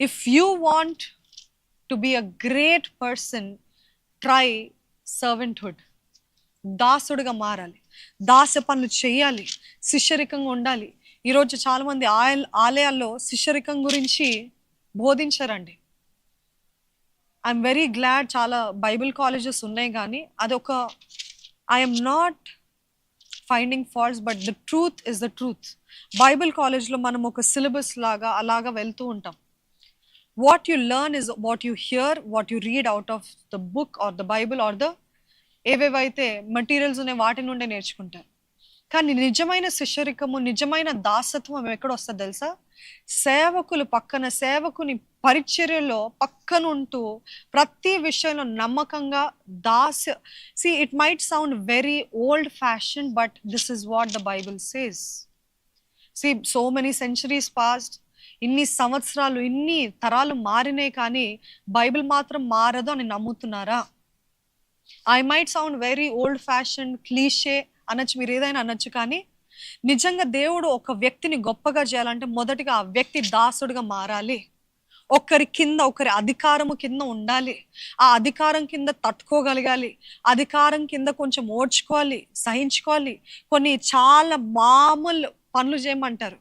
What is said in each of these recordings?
If you want to be a great person, try servanthood. దాసుడుగా మారాలి, దాస పనులు చేయాలి, శిష్యరికంగా ఉండాలి. ఈరోజు చాలా మంది ఆలయాల్లో శిష్యరికం గురించి బోధించారండి. ఐఎమ్ వెరీ గ్లాడ్ చాలా బైబిల్ కాలేజెస్ ఉన్నాయి, కానీ అదొక I'm not finding faults, but the truth is the truth. Bible కాలేజ్లో మనం ఒక సిలబస్ లాగా అలాగా వెళ్తూ ఉంటాం. What you learn is what you hear, what you read out of the book or the Bible or the ఏవేవైతే materials ఉన్నాయి వాటి నుండే నేర్చుకుంటారు. కానీ నిజమైన శిష్యరికము, నిజమైన దాసత్వం ఎక్కడ వస్తుంది తెలుసా? సేవకులు పక్కన, సేవకుని పరిచర్యలో పక్కనుంటూ ప్రతి విషయంలో నమ్మకంగా See, it might sound very old fashioned, but this is what the Bible says. See, so many centuries passed, ఇన్ని సంవత్సరాలు, ఇన్ని తరాలు మారినాయి, కానీ బైబిల్ మాత్రం మారదు అని నమ్ముతున్నారా? I might sound very old fashion, cliché అనొచ్చు, మీరు ఏదైనా అనొచ్చు, కానీ నిజంగా దేవుడు ఒక వ్యక్తిని గొప్పగా చేయాలంటే మొదటిగా ఆ వ్యక్తి దాసుడుగా మారాలి. ఒకరి కింద, ఒకరి అధికారము కింద ఉండాలి, ఆ అధికారం కింద తట్టుకోగలగాలి, అధికారం కింద కొంచెం ఓర్చుకోవాలి, సహించుకోవాలి. కొన్ని చాలా మామూలు పనులు చేయమంటారు,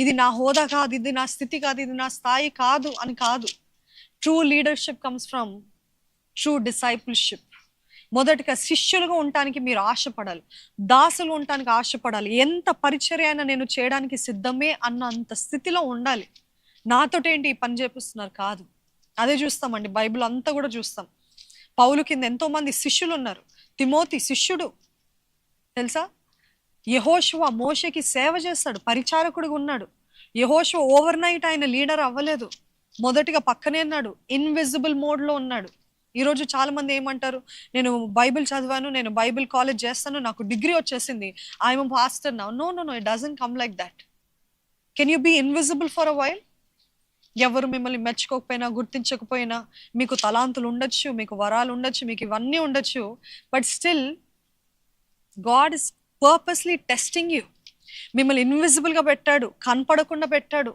ఇది నా హోదా కాదు, ఇది నా స్థితి కాదు, ఇది నా స్థాయి కాదు అని కాదు. True leadership comes from true discipleship. మొదటిగా శిష్యులుగా ఉండటానికి మీరు ఆశపడాలి, దాసులు ఉండటానికి ఆశపడాలి. ఎంత పరిచర్య అయినా నేను చేయడానికి సిద్ధమే అన్నంత స్థితిలో ఉండాలి. నాతోటేంటి ఈ పని చేపిస్తున్నారు కాదు. అదే చూస్తామండి, బైబిల్ అంతా కూడా చూస్తాం. పౌలు కింద ఎంతో మంది శిష్యులు ఉన్నారు. తిమోతి శిష్యుడు తెలుసా? యెహోషువ మోషేకి సేవ చేస్తాడు, పరిచారకుడిగా ఉన్నాడు. యెహోషువ ఓవర్ నైట్ ఆయన లీడర్ అవ్వలేదు, మొదటిగా పక్కనే ఉన్నాడు, ఇన్విజిబుల్ మోడ్లో ఉన్నాడు. ఈరోజు చాలా మంది ఏమంటారు, నేను బైబిల్ చదివాను, నేను బైబిల్ కాలేజ్ చేస్తాను, నాకు డిగ్రీ వచ్చేసింది, I'm pastor now. No no no, it doesn't come like that. Can you be invisible for a while? ఎవరు మిమ్మల్ని మెచ్చుకోకపోయినా, గుర్తించకపోయినా, మీకు తలాంతులు ఉండొచ్చు, మీకు వరాలు ఉండొచ్చు, మీకు ఇవన్నీ ఉండొచ్చు, but still God is purposely testing you. మిమ్మల్ని ఇన్విజిబుల్గా పెట్టాడు, కనపడకుండా పెట్టాడు,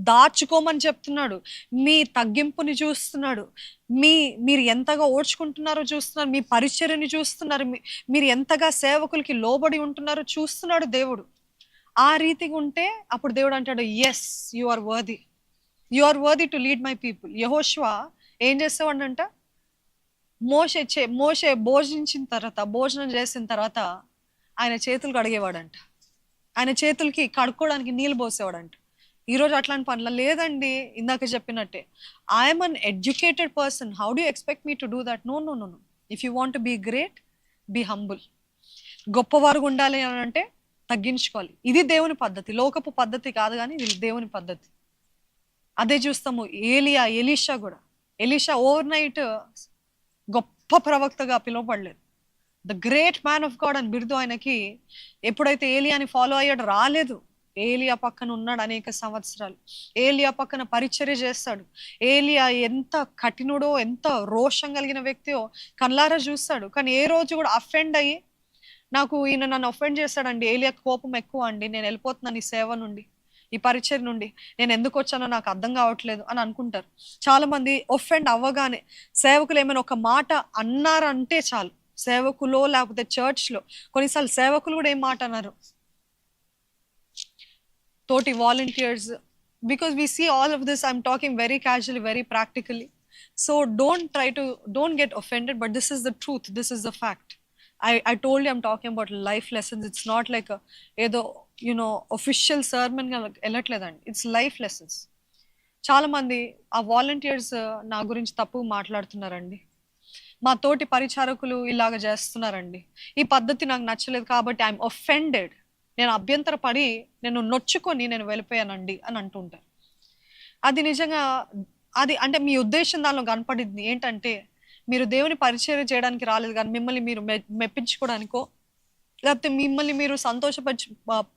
దాచుకోమని చెప్తున్నాడు, మీ తగ్గింపుని చూస్తున్నాడు, మీరు ఎంతగా ఓడ్చుకుంటున్నారో చూస్తున్నారు, మీ పరిచర్యని చూస్తున్నారు, మీరు ఎంతగా సేవకులకి లోబడి ఉంటున్నారో చూస్తున్నాడు దేవుడు. ఆ రీతిగా ఉంటే అప్పుడు దేవుడు అంటాడు, yes, you are worthy to lead my people. యెహోషువ ఏం చేసేవాడంట, మోషే భోజనం చేసిన తర్వాత ఆయన చేతులు కడిగేవాడంట, ఆయన చేతులకి కడుక్కోవడానికి నీళ్ళు పోసేవాడంట. ఈరోజు అట్లాంటి పనులు లేదండి. ఇందాక చెప్పినట్టే, I'm uneducated person, how do expect me to do that? No no no no. If you want to be great, be humble. గొప్పవారు ఉండాలి అని అంటే తగ్గించుకోవాలి. ఇది దేవుని పద్ధతి, లోకపు పద్ధతి కాదు, కానీ ఇది దేవుని పద్ధతి. అదే చూస్తాము ఎలీషా కూడా. ఎలీషా ఓవర్ నైట్ గొప్ప ప్రవక్తగా పిలువపడలేదు. The great man of God అని బిరుదు ఆయనకి. ఎప్పుడైతే ఏలియాని ఫాలో అయ్యాడు, రాలేదు. ఏలియా పక్కన ఉన్నాడు అనేక సంవత్సరాలు, ఏలియా పక్కన పరిచర్య చేస్తాడు. ఏలియా ఎంత కఠినుడో, ఎంత రోషం కలిగిన వ్యక్తియో కళ్ళారా చూస్తాడు. కానీ ఏ రోజు కూడా అఫెండ్ అయ్యి, నాకు ఈయన నన్ను అఫెండ్ చేస్తాడండి, ఏలియా కోపం ఎక్కువ అండి, నేను వెళ్ళిపోతున్నాను ఈ సేవ నుండి, ఈ పరిచయం నుండి, నేను ఎందుకు వచ్చానో నాకు అర్థం కావట్లేదు అని అనుకుంటారు. చాలా మంది ఒఫెండ్ అవ్వగానే, సేవకులు ఏమైనా ఒక మాట అన్నారంటే చాలు, సేవకులో లేకపోతే చర్చ్లో, కొన్నిసార్లు సేవకులు కూడా ఏం మాట అన్నారు, తోటి volunteers, because we see all of this. I'm talking very casually, very practically. So don't get offended, but this is the truth, this is the fact. I told you I'm talking about life lessons. It's not like ఏదో official sermon వెళ్ళట్లేదండి, it's life lessons. చాలా మంది ఆ volunteers నా గురించి తప్పు మాట్లాడుతున్నారండి, మా తోటి పరిచారకులు ఇలాగ చేస్తున్నారండి, ఈ పద్ధతి నాకు నచ్చలేదు కాబట్టి ఐఎమ్ ఒఫెండెడ్, నేను అభ్యంతరపడి, నేను నొచ్చుకొని నేను వెళ్ళిపోయానండి అని అంటుంటారు. అది నిజంగా అది అంటే మీ ఉద్దేశం దానిలో కనపడింది ఏంటంటే, మీరు దేవుని పరిచర్య చేయడానికి రాలేదు, కానీ మిమ్మల్ని మీరు మెప్పించుకోవడానికో లేకపోతే మిమ్మల్ని మీరు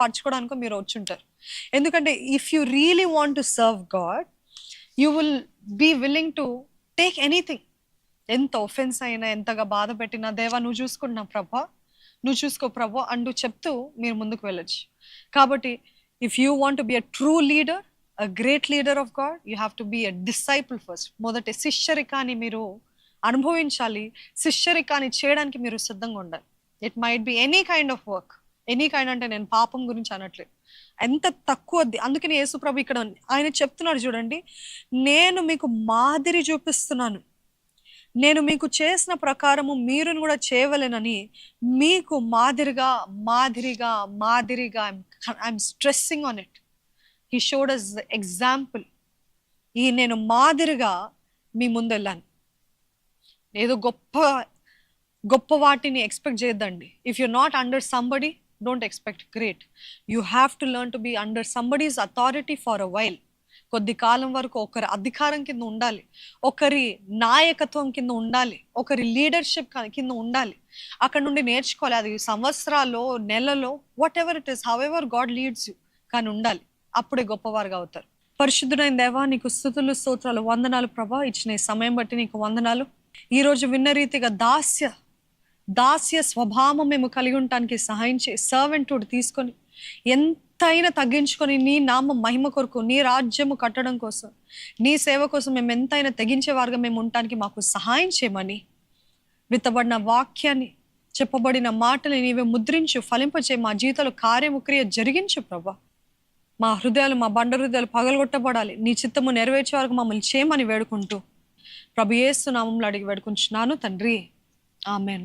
పరచుకోవడానికో మీరు వచ్చుంటారు. ఎందుకంటే if you really want to serve God, you will be willing to take anything. ఎంత ఒఫెన్స్ అయినా, ఎంతగా బాధ పెట్టినా, దేవా నువ్వు చూసుకుంటున్నా ప్రభా, నువ్వు చూసుకో ప్రభా అంటూ చెప్తూ మీరు ముందుకు వెళ్ళొచ్చు. కాబట్టి if you want to be a true leader, a great leader of God, you have to be a disciple first. మొదటి శిష్యరికాన్ని మీరు అనుభవించాలి. శిష్యరికాన్ని చేయడానికి మీరు సిద్ధంగా ఉండాలి. It might be any kind of work. Any kind అంటే నేను పాపం గురించి అనట్లేదు, ఎంత తక్కువ. అందుకని యేసుప్రభు ఇక్కడ ఆయన చెప్తున్నాడు చూడండి, నేను మీకు మాదిరి చూపిస్తున్నాను, నేను మీకు చేసిన ప్రకారము మీరును కూడా చేయవలెనని మీకు మాదిరిగా మాదిరిగా మాదిరిగా I'm stressing on it. He showed us example. నేను మాదిరిగా మీ ముందు వెళ్ళాను. ఏదో గొప్ప గొప్ప వాటిని ఎక్స్పెక్ట్ చేయొద్దండి. If you not under somebody, don't expect great. You have to learn to be under somebody's authority for a while. కొద్ది కాలం వరకు ఒకరి అధికారం కింద ఉండాలి, ఒకరి నాయకత్వం కింద ఉండాలి, ఒకరి లీడర్షిప్ కింద ఉండాలి. అక్కడ నుండి నేర్చుకోవాలి. అది సంవత్సరాల్లో, నెలలో, what ever it is, how ever God leads you, కానీ ఉండాలి. అప్పుడే గొప్పవారుగా అవుతారు. పరిశుద్ధుడైన దేవా, నీకు స్తుతులు స్తోత్రాలు, వందనాలు ప్రభా. ఇచ్చిన ఈ సమయం బట్టి నీకు వందనాలు. ఈరోజు విన్న రీతిగా దాస్య స్వభావం మేము కలిగి ఉండటానికి సహాయం చేయి. సర్వెంట్హుడ్ తీసుకొని ఎంతైనా తగ్గించుకొని నీ నామ మహిమ కొరకు, నీ రాజ్యము కట్టడం కోసం, నీ సేవ కోసం మేము ఎంతైనా తెగించేవారుగా మేము ఉండటానికి మాకు సహాయం చేయమని, విత్తబడిన వాక్యాన్ని, చెప్పబడిన మాటని నీవే ముద్రించు, ఫలింపచే, మా జీవితంలో కార్యము క్రియ జరిగించు ప్రభా. మా హృదయాలు, మా బండ హృదయాలు పగలగొట్టబడాలి. నీ చిత్తము నెరవేర్చే వరకు మమ్మల్ని చేయమని వేడుకుంటూ ప్రభు యేసు నామములో అడిగి వేడుకుంటున్నాను తండ్రి, ఆమెన్.